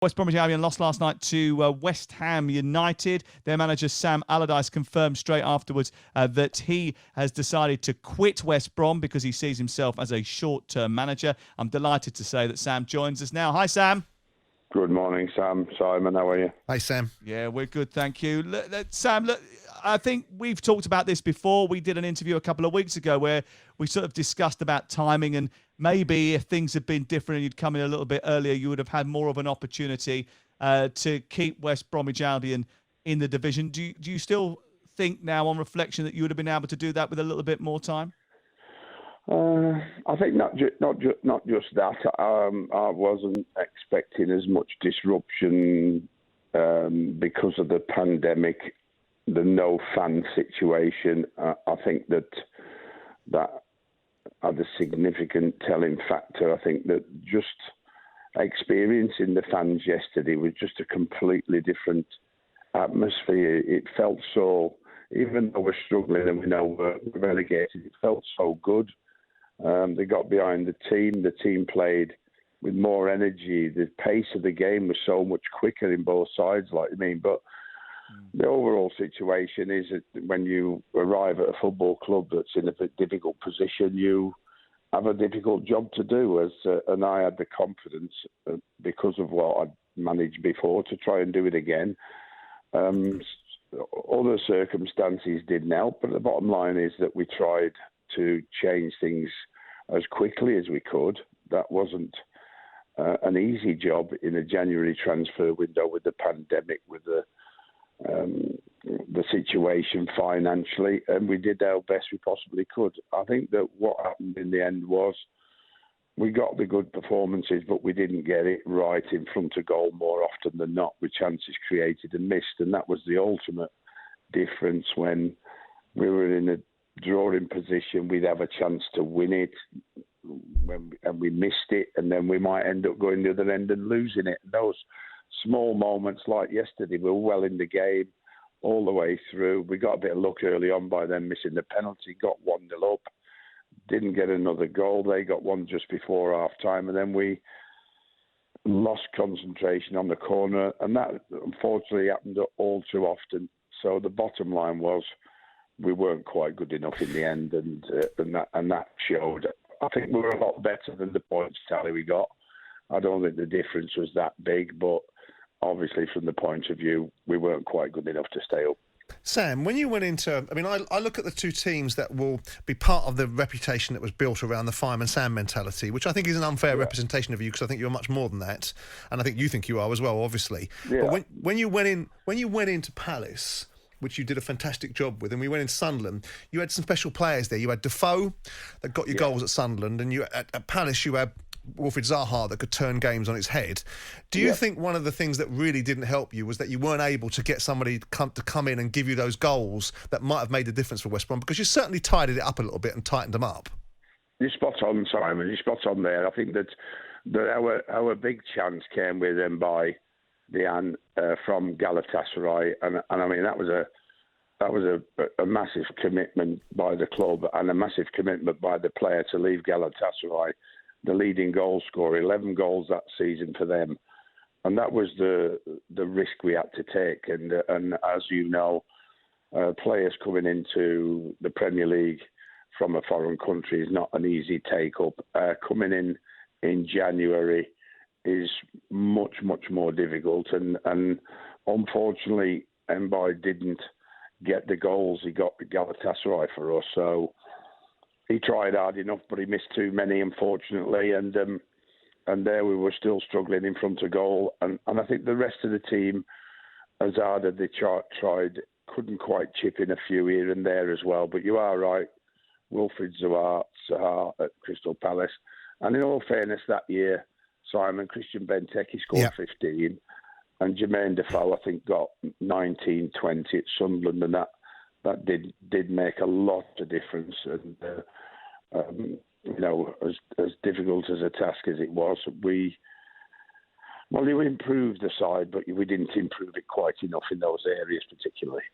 West Bromwich Albion lost last night to West Ham United. Their manager Sam Allardyce confirmed straight afterwards that he has decided to quit West Brom because he sees himself as a short-term manager. I'm delighted to say that Sam joins us now. Hi, Sam. Good morning, Sam. Simon, how are you? Hi, Sam. Yeah, we're good, thank you. Sam, I think we've talked about this before. We did an interview a couple of weeks ago where we sort of discussed about timing, and maybe if things had been different and you'd come in a little bit earlier, you would have had more of an opportunity to keep West Bromwich Albion in the division. Do you still think now, on reflection, that you would have been able to do that with a little bit more time? I think not just that. I wasn't expecting as much disruption because of the pandemic, the no fan situation. I think that had a significant telling factor. I think that just experiencing the fans yesterday was just a completely different atmosphere. It felt so, even though we're struggling and we know we're relegated, it felt so good. They got behind the team. The team played with more energy. The pace of the game was so much quicker in both sides, But the overall situation is that when you arrive at a football club that's in a difficult position, you have a difficult job to do. And I had the confidence, because of what I'd managed before, to try and do it again. Other circumstances didn't help, but the bottom line is that we tried to change things as quickly as we could. That wasn't an easy job in a January transfer window with the pandemic, with the situation financially, and we did our best we possibly could. I think that what happened in the end was we got the good performances, but we didn't get it right in front of goal more often than not, with chances created and missed, and that was the ultimate difference. When we were in a drawing position, we'd have a chance to win it, and we missed it, and then we might end up going the other end and losing it. And those small moments like yesterday, we were well in the game all the way through. We got a bit of luck early on by them missing the penalty, got 1-0 up, didn't get another goal. They got one just before half-time, and then we lost concentration on the corner, and that unfortunately happened all too often. So the bottom line was we weren't quite good enough in the end, and that showed. I think we were a lot better than the points tally we got. I don't think the difference was that big, but obviously from the point of view, we weren't quite good enough to stay up. Sam, when you went into... I look at the two teams that will be part of the reputation that was built around the Fireman Sam mentality, which I think is an unfair representation of you, because I think you're much more than that, and I think you think you are as well, obviously. Yeah. But when you went into Palace, which you did a fantastic job with, and we went into Sunderland, you had some special players there. You had Defoe that got you goals at Sunderland, and at Palace you had Wilfried Zaha that could turn games on its head. Do you think one of the things that really didn't help you was that you weren't able to get somebody to come in and give you those goals that might have made a difference for West Brom? Because you certainly tidied it up a little bit and tightened them up. You're spot on, Simon. You're spot on there. I think that our big chance came with Mbaye Diagne from Galatasaray, and I mean that was a massive commitment by the club and a massive commitment by the player to leave Galatasaray, the leading goal scorer, 11 goals that season for them, and that was the risk we had to take. And as you know, players coming into the Premier League from a foreign country is not an easy take up. Coming in January is much more difficult, and unfortunately, Mbaye didn't get the goals he got with Galatasaray for us. So he tried hard enough, but he missed too many, unfortunately, and there we were still struggling in front of goal. And I think the rest of the team, as hard as they tried, couldn't quite chip in a few here and there as well. But you are right, Wilfried Zaha at Crystal Palace. And in all fairness, that year, Simon, Christian Benteke scored 15, and Jermaine Defoe, I think, got 19, 20 at Sunderland, and that did make a lot of difference. And as difficult as a task as it was, we improved the side, but we didn't improve it quite enough in those areas particularly.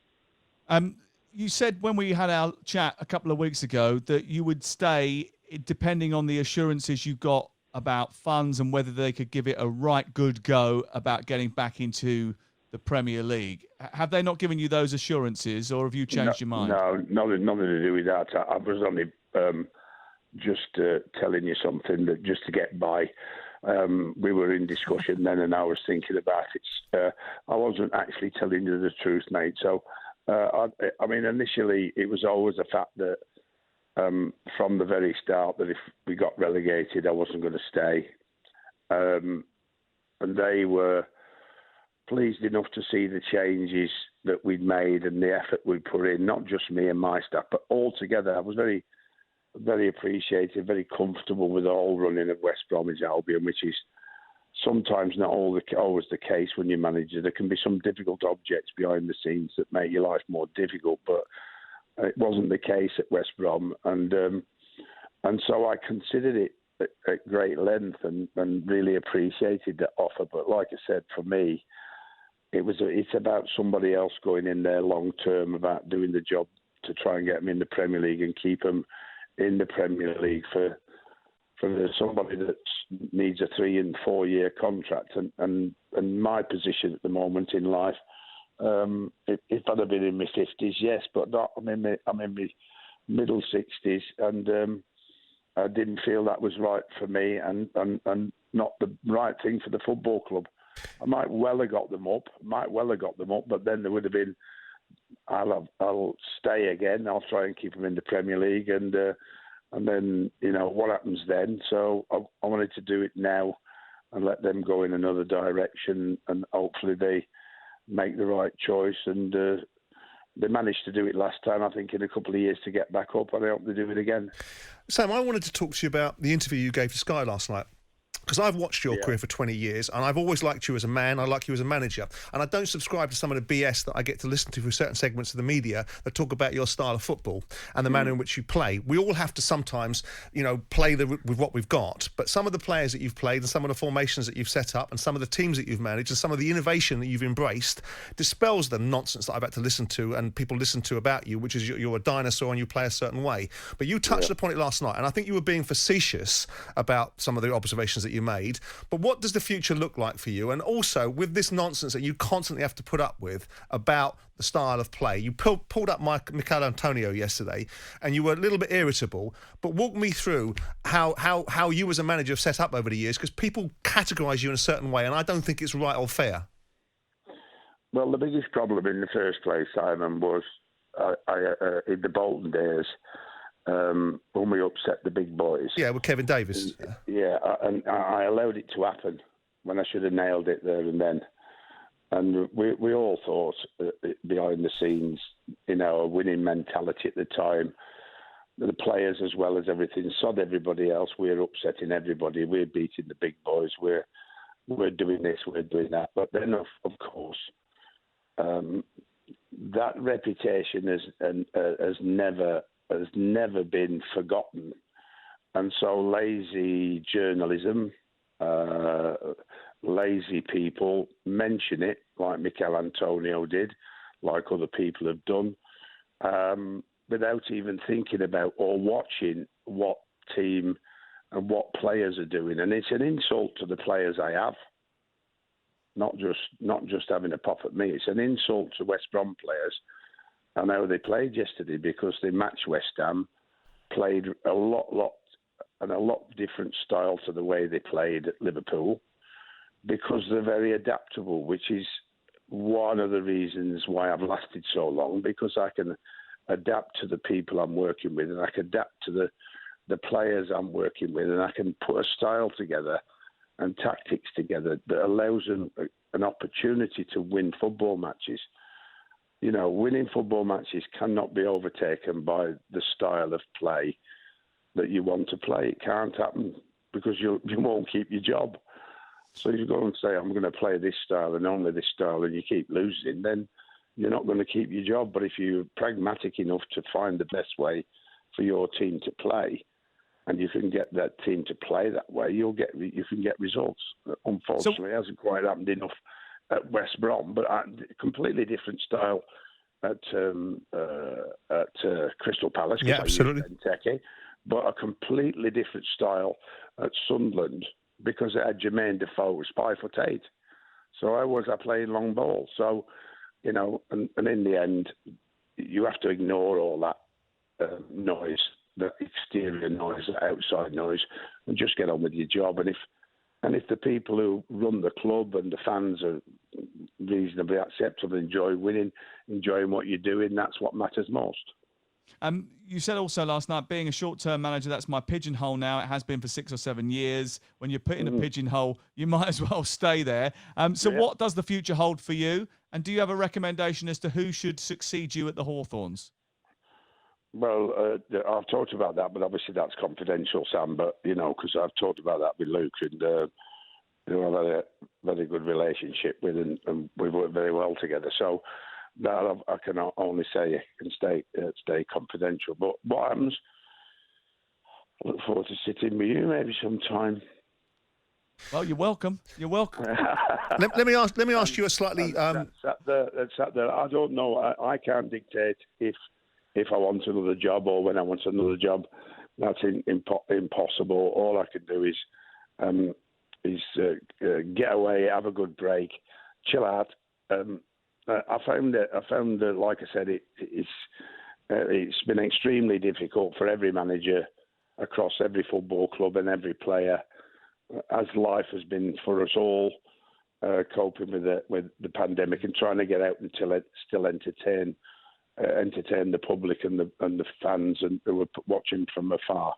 You said when we had our chat a couple of weeks ago that you would stay depending on the assurances you got about funds and whether they could give it a right good go about getting back into the Premier League. Have they not given you those assurances, or have you changed your mind? No, nothing to do with that. I was only just telling you something that just to get by. We were in discussion then, and I was thinking about it. I wasn't actually telling you the truth, mate. So, I mean, initially it was always the fact that from the very start that if we got relegated, I wasn't going to stay. And they were pleased enough to see the changes that we'd made and the effort we'd put in, not just me and my staff, but all together. I was very, very appreciative, very comfortable with the whole running of West Bromwich Albion, which is sometimes not always the case when you're manager. There can be some difficult objects behind the scenes that make your life more difficult, but it wasn't the case at West Brom. And so I considered it at great length and really appreciated the offer. But like I said, for me, it's about somebody else going in there long term, about doing the job to try and get them in the Premier League and keep them in the Premier League for somebody that needs a 3 and 4 year contract. And my position at the moment in life, if I'd have been in my 50s, yes, but not. I'm in my middle 60s, and I didn't feel that was right for me, and not the right thing for the football club. I might well have got them up, but then there would have been, I'll stay again. I'll try and keep them in the Premier League, and then what happens then? So I wanted to do it now and let them go in another direction, and hopefully they make the right choice. And they managed to do it last time, I think, in a couple of years to get back up, and I hope they do it again. Sam, I wanted to talk to you about the interview you gave to Sky last night. Because I've watched your career for 20 years, and I've always liked you as a man. I like you as a manager. And I don't subscribe to some of the BS that I get to listen to through certain segments of the media that talk about your style of football and the manner in which you play. We all have to sometimes, play with what we've got. But some of the players that you've played and some of the formations that you've set up and some of the teams that you've managed and some of the innovation that you've embraced dispels the nonsense that I've had to listen to and people listen to about you, which is you're a dinosaur and you play a certain way. But you touched upon it last night, and I think you were being facetious about some of the observations that you made. But what does the future look like for you? And also, with this nonsense that you constantly have to put up with about the style of play, you pulled up Mikel Antonio yesterday, and you were a little bit irritable. But walk me through how you as a manager have set up over the years, because people categorise you in a certain way, and I don't think it's right or fair. Well, the biggest problem in the first place, Simon, was in the Bolton days, when we upset the big boys. Yeah, with Kevin Davis. Yeah, and I allowed it to happen when I should have nailed it there and then. And we all thought behind the scenes, a winning mentality at the time, the players as well as everything, sod everybody else. We're upsetting everybody. We're beating the big boys. We're doing this, we're doing that. But then, of course, that reputation has never been forgotten. And so lazy journalism, lazy people mention it, like Mikel Antonio did, like other people have done, without even thinking about or watching what team and what players are doing. And it's an insult to the players I have, not just having a pop at me. It's an insult to West Brom players and how they played yesterday, because they matched West Ham, played a lot different style to the way they played at Liverpool, because they're very adaptable, which is one of the reasons why I've lasted so long, because I can adapt to the people I'm working with, and I can adapt to the players I'm working with, and I can put a style together and tactics together that allows them an opportunity to win football matches. Winning football matches cannot be overtaken by the style of play that you want to play. It can't happen, because you won't keep your job. So if you go and say, I'm going to play this style and only this style, and you keep losing, then you're not going to keep your job. But if you're pragmatic enough to find the best way for your team to play, and you can get that team to play that way, you can get results. Unfortunately, it hasn't quite happened enough at West Brom, but a completely different style at Crystal Palace. Yeah, absolutely. but a completely different style at Sunderland because it had Jermaine Defoe, who was 5'8". So how was I playing long ball? So, you know, and in the end, you have to ignore all that noise, the exterior noise, the outside noise, and just get on with your job. And if the people who run the club and the fans are reasonably acceptable, enjoy winning, enjoying what you're doing, that's what matters most. You said also last night, being a short-term manager, that's my pigeonhole now. It has been for 6 or 7 years. When you're put in a pigeonhole, you might as well stay there. What does the future hold for you? And do you have a recommendation as to who should succeed you at the Hawthorns? Well, I've talked about that, but obviously that's confidential, Sam. But, you know, because I've talked about that with Luke, and who I've had a very good relationship with, and we've worked very well together. So that I can only say can stay confidential. But what happens? I look forward to sitting with you maybe sometime. Well, you're welcome. You're welcome. let me ask you a slightly. That's at the. I don't know. I can't dictate if I want another job or when I want another job. That's impossible. All I can do is get away, have a good break, chill out. I found that, like I said, it's been extremely difficult for every manager across every football club and every player, as life has been for us all, coping with the pandemic and trying to get out and still entertain the public and the fans and who are watching from afar.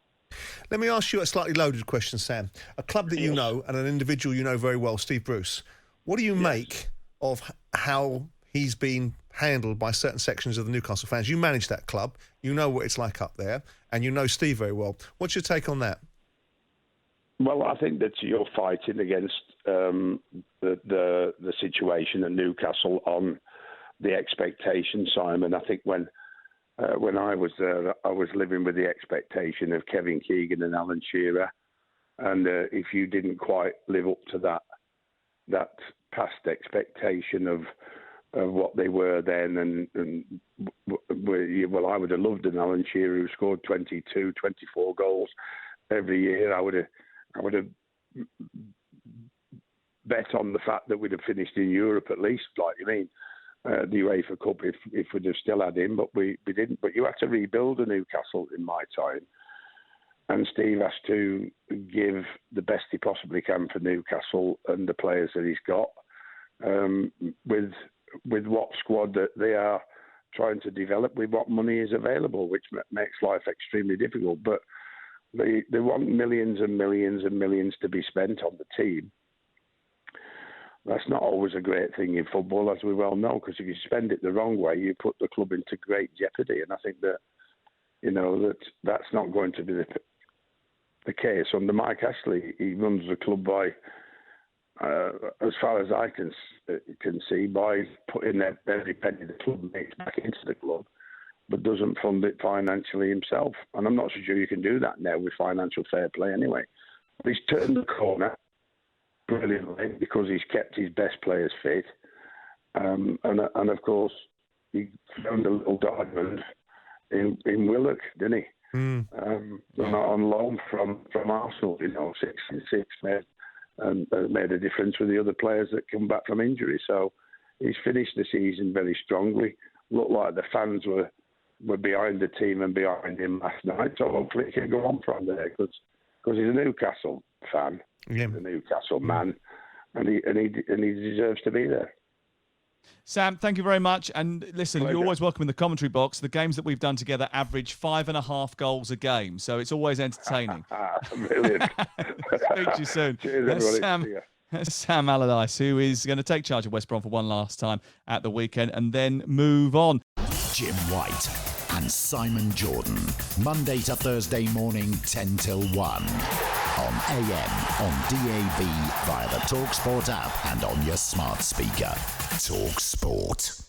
Let me ask you a slightly loaded question, Sam. A club that you know and an individual you know very well, Steve Bruce. What do you make of how he's been handled by certain sections of the Newcastle fans? You manage that club, you know what it's like up there, and you know Steve very well. What's your take on that? Well, I think that you're fighting against the situation at Newcastle on the expectation, Simon. I think when I was there, I was living with the expectation of Kevin Keegan and Alan Shearer, and if you didn't quite live up to that past expectation of what they were then, well, I would have loved an Alan Shearer who scored 22, 24 goals every year. I would have bet on the fact that we'd have finished in Europe at least, like you mean, the UEFA Cup if we'd have still had him, but we didn't. But you had to rebuild a Newcastle in my time, and Steve has to give the best he possibly can for Newcastle and the players that he's got, with what squad that they are trying to develop, with what money is available, which makes life extremely difficult. But they want millions and millions and millions to be spent on the team. That's not always a great thing in football, as we well know, because if you spend it the wrong way, you put the club into great jeopardy. And I think that, you know, that's not going to be the case. Under Mike Ashley, he runs the club by, as far as I can see, by putting every penny the club makes back into the club, but doesn't fund it financially himself. And I'm not so sure you can do that now with financial fair play anyway. But he's turned the corner brilliantly because he's kept his best players fit. And of course, he found a little diamond in Willock, didn't he? On loan from Arsenal, 6-6 made a difference with the other players that come back from injury. So he's finished the season very strongly. Looked like the fans were behind the team and behind him last night. So hopefully he can go on from there because he's a Newcastle fan, he's a Newcastle man, and he deserves to be there. Sam, thank you very much. And listen, you're always welcome in the commentary box. The games that we've done together average 5.5 goals a game, so it's always entertaining. Brilliant. Speak to you soon. Cheers, everybody. Sam Allardyce, who is going to take charge of West Brom for one last time at the weekend and then move on. Jim White and Simon Jordan, Monday to Thursday morning, 10 till 1. On AM, on DAB, via the talkSPORT app and on your smart speaker. talkSPORT.